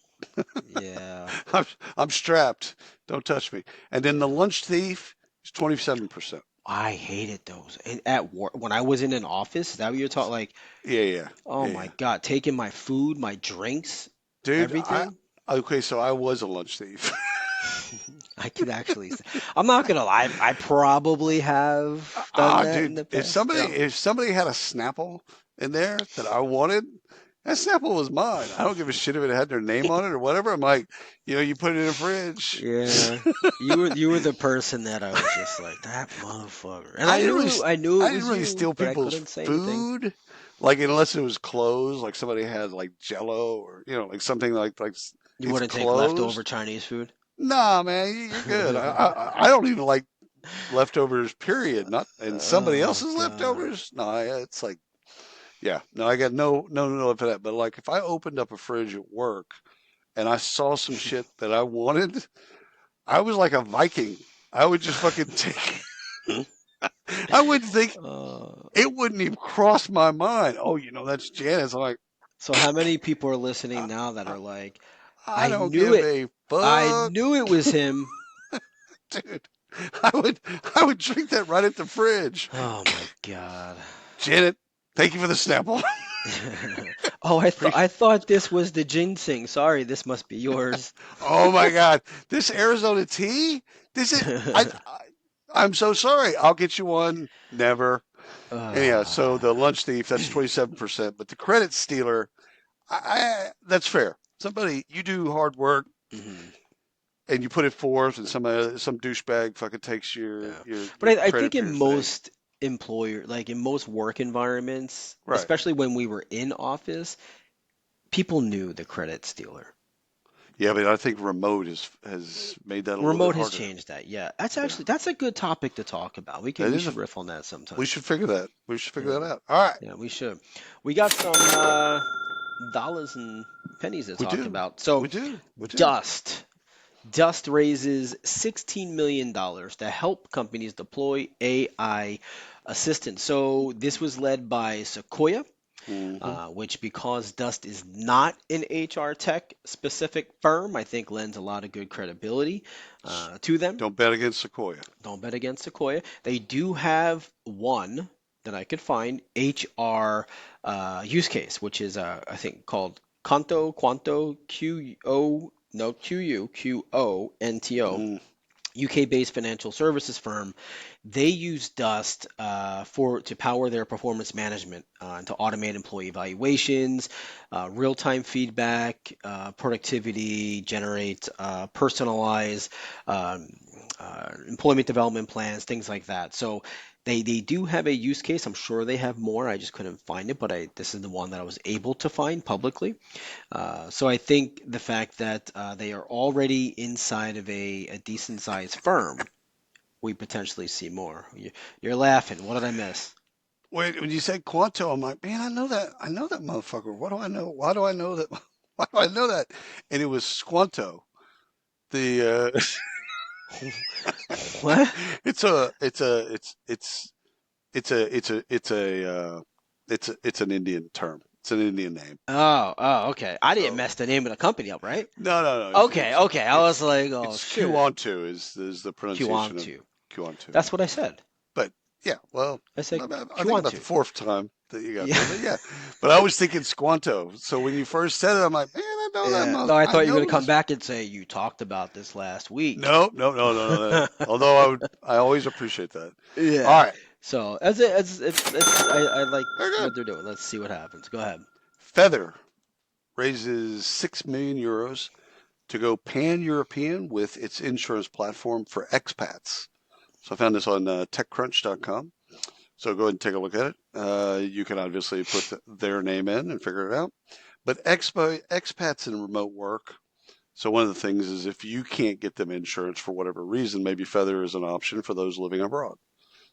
yeah. I'm, I'm strapped. Don't touch me. And then the lunch thief is 27%. I hated those. And at work, when I was in an office, is that what you're talking? Like, Yeah, yeah, oh yeah, my yeah. God, taking my food, my drinks, Dude, everything. okay, so I was a lunch thief. I could actually say, I'm not gonna lie, I probably have done that in Dude, the past. if somebody had a Snapple in there that I wanted, that Snapple was mine. I don't give a shit if it had their name on it or whatever. I'm like, you put it in the fridge. Yeah, you were the person that I was just like that motherfucker, and I didn't really, I knew it I didn't was really you, steal but I people's couldn't say anything. food, like unless it was closed, like somebody had like Jello or like something like You it's wouldn't take leftover closed. Chinese food. Nah, man, you're good. I don't even like leftovers. Period. Not and somebody Oh else's God. leftovers. No, it's like yeah. No, I got no love for that. But like if I opened up a fridge at work and I saw some shit that I wanted, I was like a Viking. I would just fucking take. I wouldn't think Uh, it wouldn't even cross my mind. Oh, that's Janice. I'm like, so how many people are listening I, now that I, are like, I I don't knew give it, a I fuck, knew it was him. dude. I would I would drink that right at the fridge. Oh my God. Janet, thank you for the Snapple. Oh, I thought this was the ginseng. Sorry, this must be yours. Oh my God, this Arizona tea. This is I'm so sorry. I'll get you one. Never. Anyhow, so Ah. the lunch thief, that's 27%, but the credit stealer, that's fair. Somebody, you do hard work Mhm. and you put it forth, and some douchebag fucking takes your Yeah. your But your I think credit for in your thing. most like in most work environments, Right. especially when we were in office, people knew the credit stealer. Yeah, but I think remote has made that a little bit Remote has harder. changed that. Yeah. Yeah, That's a good topic to talk about. that We is should riff on that sometime. we should figure that. We should figure Yeah. that out. All right. Yeah, we should. We got some dollars and pennies to We talk do. about. So, We do. We do. Dust. Dust raises $16 million to help companies deploy AI assistance. So this was led by Sequoia, Hmm. which because Dust is not an HR tech specific firm, I think lends a lot of good credibility to them. Don't bet against Sequoia. Don't bet against Sequoia. They do have one that I could find HR use case, which is I think called Quanto Q O no Q U Q O N T O. Mm. UK-based financial services firm, they use Dust for to power their performance management and to automate employee evaluations, real-time feedback, productivity, generate personalized um, employment development plans, things like that. So they do have a use case. I'm sure they have more. I just couldn't find it, but this is the one that I was able to find publicly. So I think the fact that they are already inside of a decent sized firm, we potentially see more. You're laughing. What did I miss? Wait, when you said Quanto, I'm like, man, I know that. I know that motherfucker. What do I know? Why do I know that? Why do I know that? And it was Squanto. The What? it's a it's a it's a it's an Indian term. It's an Indian name. Oh, okay. I didn't So mess the name of the company up, right? no, no, no. Okay, okay. I was like, oh It's shit. Quanto is the pronunciation of Q2. Quanto. That's what I said. But yeah, well, I said I think about the Quantu. fourth time that you got Yeah. there. But yeah, but I was thinking Squanto. So when you first said it, I'm like, man, I know that Yeah. mouth. No, I I thought you were gonna know come this. back and say you talked about this last week. No, no, no, no, no, no. Although I always appreciate that. All Yeah. right, So as it as it's I like very good. what they're doing. Let's see what happens. Go ahead. Feather raises 6 million euros to go pan-European with its insurance platform for expats. So I found this on TechCrunch.com. So go ahead and take a look at it. You can obviously put their name in and figure it out. But expats in remote work. So one of the things is if you can't get them insurance for whatever reason, maybe Feather is an option for those living abroad.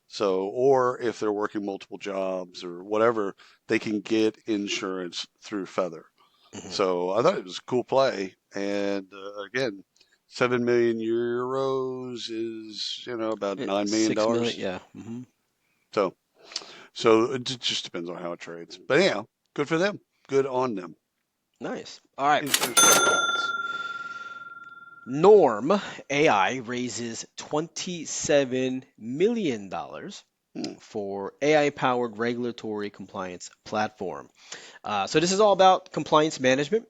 So, or if they're working multiple jobs or whatever, they can get insurance through Feather. Mhm. So I thought it was a cool play. And again, 7 million euros is, about It, $9 million. 6 million. Yeah. So, so it just depends on how it trades. But anyhow, good for them. Good on them. Nice. All right. Insurance companies. Norm AI raises $27 million Hmm. for AI-powered regulatory compliance platform. So this is all about compliance management.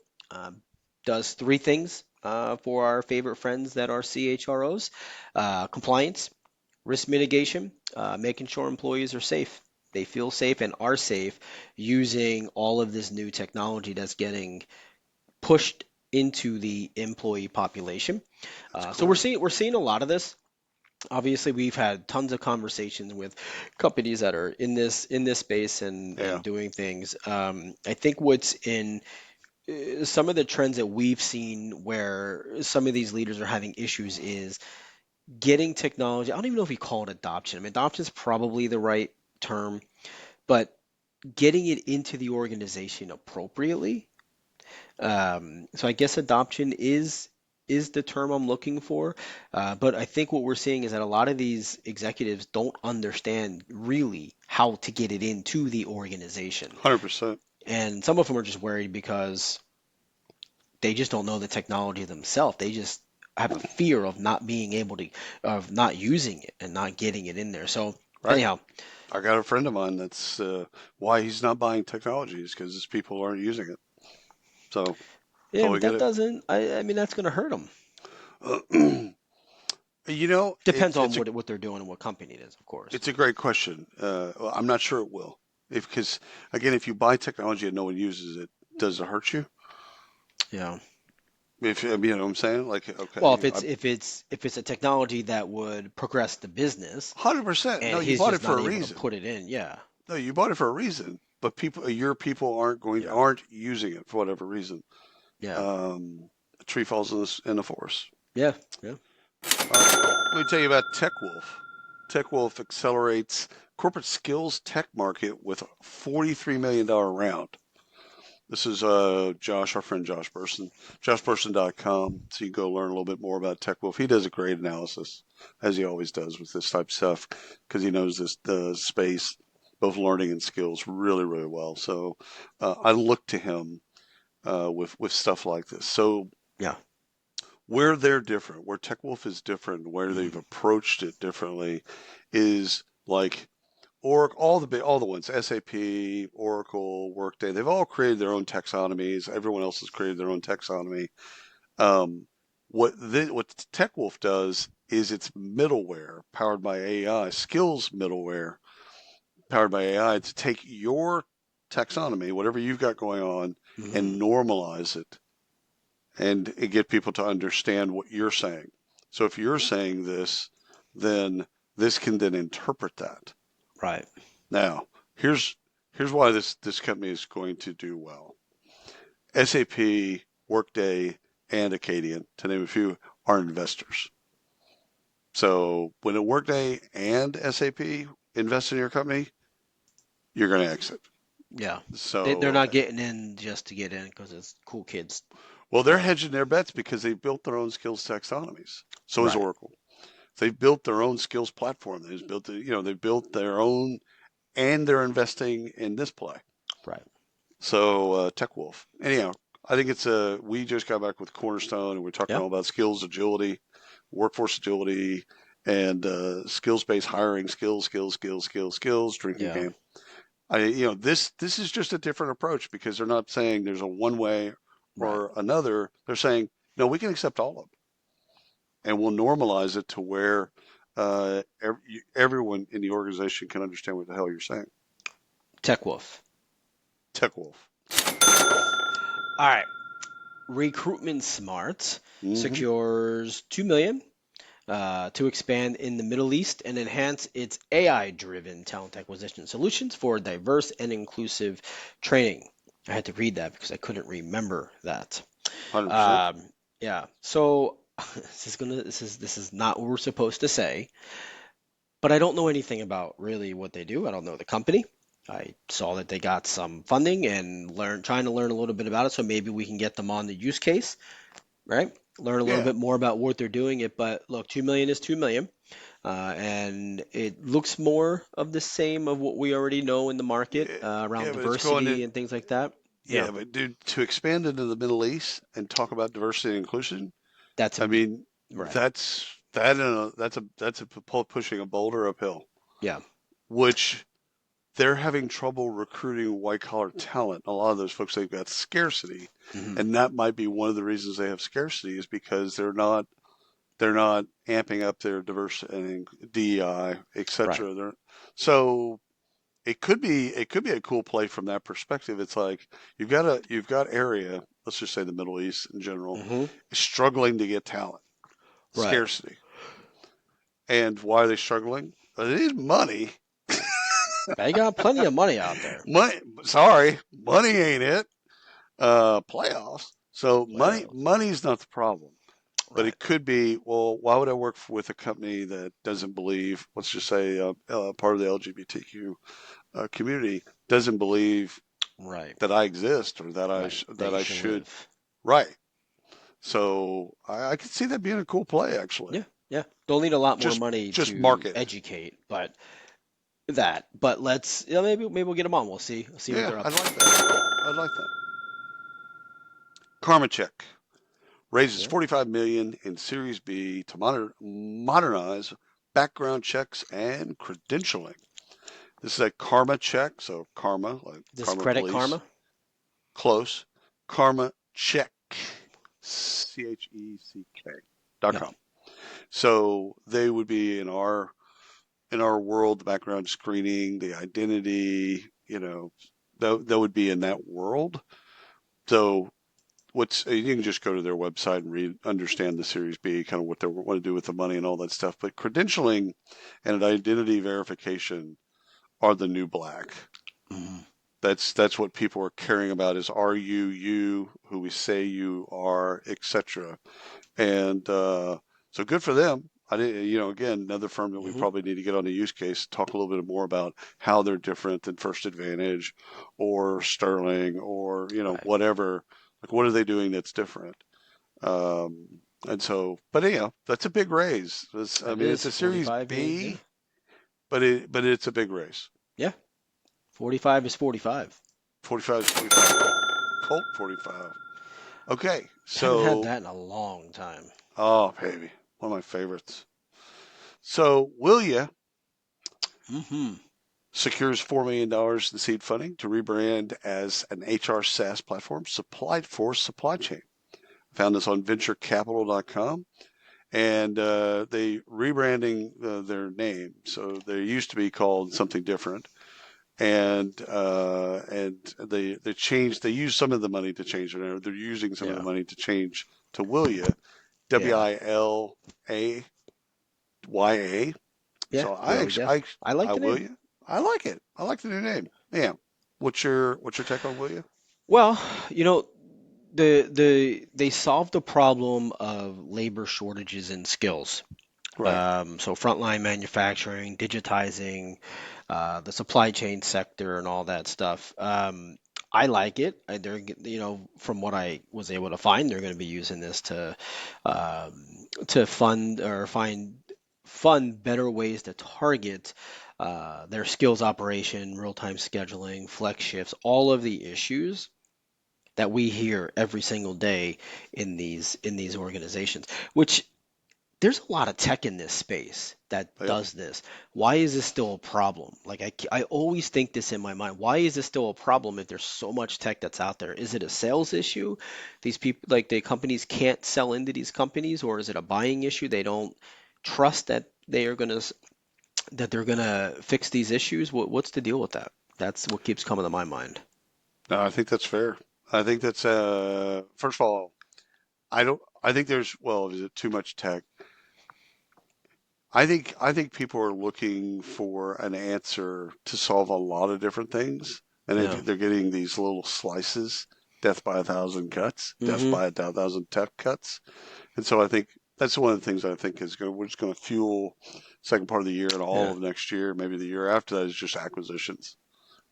Does three things for our favorite friends that are CHROs: compliance, risk mitigation, making sure employees are safe. They feel safe and are safe using all of this new technology that's getting pushed into the employee population. That's So we're cool. seeing a lot of this. Obviously, we've had tons of conversations with companies that are in this space and Yeah, doing things. I think what's in some of the trends that we've seen where some of these leaders are having issues is getting technology. I don't even know if we call it adoption. I mean, adoption is probably the right term, but getting it into the organization appropriately. So I guess adoption is the term I'm looking for. But I think what we're seeing is that a lot of these executives don't understand really how to get it into the organization. 100%. And some of them are just worried because they just don't know the technology themselves. They just have a fear of not being able to, of not using it and not getting it in there. So Right. anyhow, I got a friend of mine that's why he's not buying technologies because his people aren't using it. So yeah, totally but get that it. doesn't. I mean, that's going to hurt them. Depends on It's a what they're doing and what company it is, of course. it's a great question. Well, I'm not sure it will. If because again, if you buy technology and no one uses it, does it hurt you? Yeah. If you know what I'm saying, like Well, if okay, it's a technology that would progress the business 100%. No, and you he's bought it just for not a able to reason. put it in, yeah. No, you bought it for a reason. But your people Yeah. aren't using it for whatever reason. Yeah. Um, a tree falls in the forest. Yeah. Yeah. Let me tell you about TechWolf. TechWolf accelerates corporate skills tech market with a $43 million round. This is Josh, our friend Josh Burson, joshburson.com. So you can go learn a little bit more about TechWolf. He does a great analysis, as he always does with this type of stuff, because he knows the space, both learning and skills, really, really well. So I look to him with stuff like this. So Yeah. where they're different, where TechWolf is different, where they've Mhm. approached it differently, is like Oracle, all the ones, SAP, Oracle, Workday, they've all created their own taxonomies. Everyone else has created their own taxonomy. Um, what TechWolf does is it's middleware powered by AI, skills middleware powered by AI to take your taxonomy, whatever you've got going on, Mhm. and normalize it and get people to understand what you're saying. So if you're saying this, then this can then interpret that. Right. Now, here's why this company is going to do well. SAP, Workday, and Acadian, to name a few, are investors. So when a Workday and SAP invest in your company, you're going to exit. Yeah. They're So, not getting in just to get in because it's cool kids. well, they're So, hedging their bets because they built their own skills taxonomies. So is right. Oracle. They've built their own skills platform. They've built their own, and they're investing in this play. Right. So TechWolf. Anyhow, I think we just got back with Cornerstone and we're talking Yeah. all about skills agility, workforce agility, and skills-based hiring, skills, drinking Yeah, game. This is just a different approach because they're not saying there's a one way right. or another. They're saying no, we can accept all of them, and we'll normalize it to where everyone in the organization can understand what the hell you're saying. Tech Wolf. Tech Wolf. All right. Recruitment Smart Hmm. secures 2 million to expand in the Middle East and enhance its AI-driven talent acquisition solutions for diverse and inclusive training. I had to read that because I couldn't remember that. 100%. Um, yeah. So this is not what we're supposed to say, but I don't know anything about really what they do. I don't know the company. I saw that they got some funding and trying to learn a little bit about it, so maybe we can get them on the use case, right? Learn a little Yeah. bit more about what they're doing. It, but look, 2 million is 2 million, and it looks more of the same of what we already know in the market Yeah, around yeah, but it's going diversity to, and things like that. Yeah, yeah, but dude, to expand into the Middle East and talk about diversity and inclusion, that's a I mean, right. that's a pushing a boulder uphill, Yeah, which they're having trouble recruiting white collar talent. A lot of those folks, they've got scarcity, hmm and that might be one of the reasons they have scarcity is because they're not amping up their diversity and DEI, et right. cetera. So it could be a cool play from that perspective. It's like you've got area, let's just say the Middle East in general, hmm is struggling to get talent, Right. scarcity. And why are they struggling? They need money. They got plenty of money out there. Money, sorry, money ain't it. Playoffs. So Playoffs. money's not the problem, but Right. it could be. Well, why would I work with a company that doesn't believe? Let's just say part of the LGBTQ community doesn't believe Right. that I exist or that I Right. sh- That that you I should should. live. Right. So I could see that being a cool play actually. Yeah. Yeah. They'll need a lot more Just money just to market. educate, but that. But let's, maybe we'll get them on. We'll see. See what Yeah, they're up I'd to. like that. I'd like that. Karma Check raises Yeah. 45 million in Series B to modernize background checks and credentialing. This is a Karma Check, so Karma like This Karma Credit Police, Karma. close. Karma Check, Yeah. CHECK.com. So they would be in our world, the background screening, the identity, that would be in that world. So you can just go to their website and understand the Series B, kind of what they want to do with the money and all that stuff. But credentialing and identity verification are the new black. hmm That's what people are caring about is are you who we say you are, etc. And so good for them. I did, again, another firm that we hmm probably need to get on the use case, talk a little bit more about how they're different than First Advantage or Sterling or, Right. whatever. Like, what are they doing that's different? And so, but that's a big raise. I That mean, it's is a Series 45 million. Yeah. B, but it's a big raise. Yeah. 45 is 45. 45 is 45. Colt 45. Okay, Haven't had so that in a long time. oh baby, one of my favorites. So will you hmm secures $4 million in seed funding to rebrand as an HR SaaS platform supplied for supply chain. Found this on venturecapital.com, and they rebranding their name. So they used to be called something different, and they changed. They used some of the money to change their name. They're using some of the Yeah. money to change to Wilya, Yeah. WILAYA. Yeah. So Yeah. I like I the will name. you. I like it. I like the new name. Yeah. What's your take on will you? Well, they solved the problem of labor shortages and skills. Right. So frontline manufacturing, digitizing, the supply chain sector, and all that stuff. I like it. From what I was able to find, they're going to be using this to fund or fund better ways to target their skills operation, real-time scheduling, flex shifts, all of the issues that we hear every single day in these organizations, which there's a lot of tech in this space that Yep. does this. Why is this still a problem? Like I always think this in my mind. Why is this still a problem if there's so much tech that's out there? Is it a sales issue? These people, like the companies can't sell into these companies, or is it a buying issue? They don't trust that that they're gonna fix these issues. What's the deal with that? That's what keeps coming to my mind. No, I think that's fair. I think that's first of all, I think there's well, is it too much tech? I think people are looking for an answer to solve a lot of different things, and Yeah. they're getting these little slices, death by a thousand cuts, death Hmm. by a thousand tech cuts. And so I think that's one of the things I think is going we're just going to fuel second part of the year and all Yeah. of next year, maybe the year after that is just acquisitions.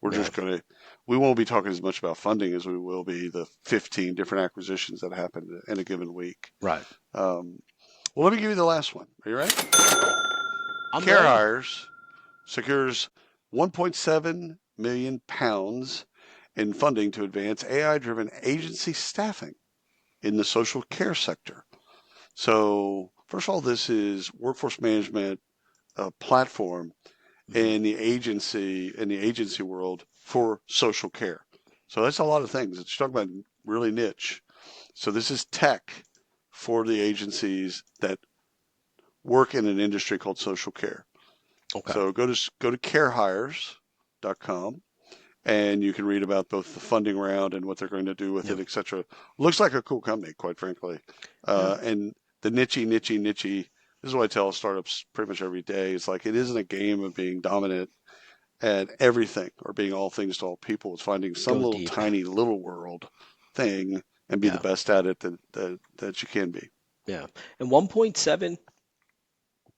We're Yeah. just going to we won't be talking as much about funding as we will be the 15 different acquisitions that happen in a given week. Right. Um, well, let me give you the last one. Are you ready? I'm Care ready. Hires secures 1.7 million pounds in funding to advance AI-driven agency staffing in the social care sector. So, first of all, this is workforce management platform Hmm. in the agency world for social care. So that's a lot of things. It's talking about really niche. So this is tech for the agencies that work in an industry called social care. Okay. So go to carehires.com and you can read about both the funding round and what they're going to do with Yeah. it, etc. Looks like a cool company, quite frankly. Yeah. And the niche. This is what I tell startups pretty much every day. It's like it isn't a game of being dominant at everything or being all things to all people. It's finding some Go little deep. tiny little world thing and be the Yeah. best at it that you can be. Yeah. And 1.7,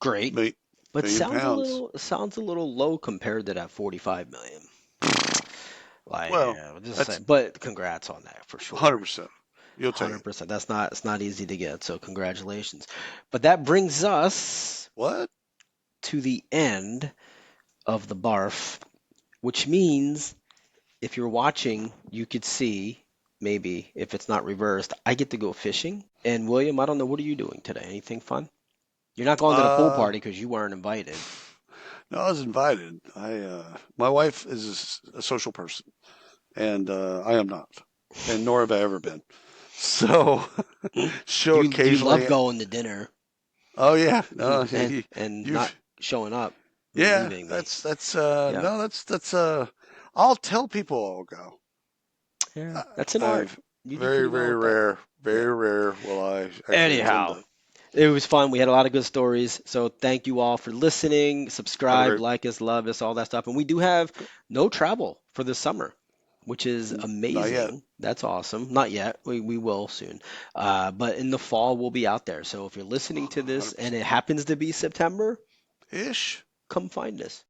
great, Million, but million pounds. sounds a little low compared to that 45 million. Like, Well, yeah, just that's saying. But congrats on that for sure. 100%. You'll take it. 100%. It's not easy to get, so congratulations. But that brings us What? to the end of the barf, which means if you're watching, you could see maybe if it's not reversed, I get to go fishing. And William, I don't know, what are you doing today? Anything fun? You're not going to the pool Uh, party because you weren't invited. no, I was invited. My wife is a social person, and I am not, and nor have I ever been. So she'll You love occasionally. going to dinner Oh yeah, no, and not you've showing up and yeah. leaving me. That's Yeah. no, that's I'll tell people I'll go. Yeah. Uh, That's an art. I've You do very pretty well with that. Yeah. very rare will I actually attend Anyhow, them. it was fun. We had a lot of good stories. So thank you all for listening. Have a Subscribe, great. like us, love us, all that stuff. And we do have no travel for the summer, which is Not yet. amazing. That's awesome. Not yet. We will soon. But in the fall, we'll be out there. So if you're listening to this and 100% it happens to be September, ish. come find us.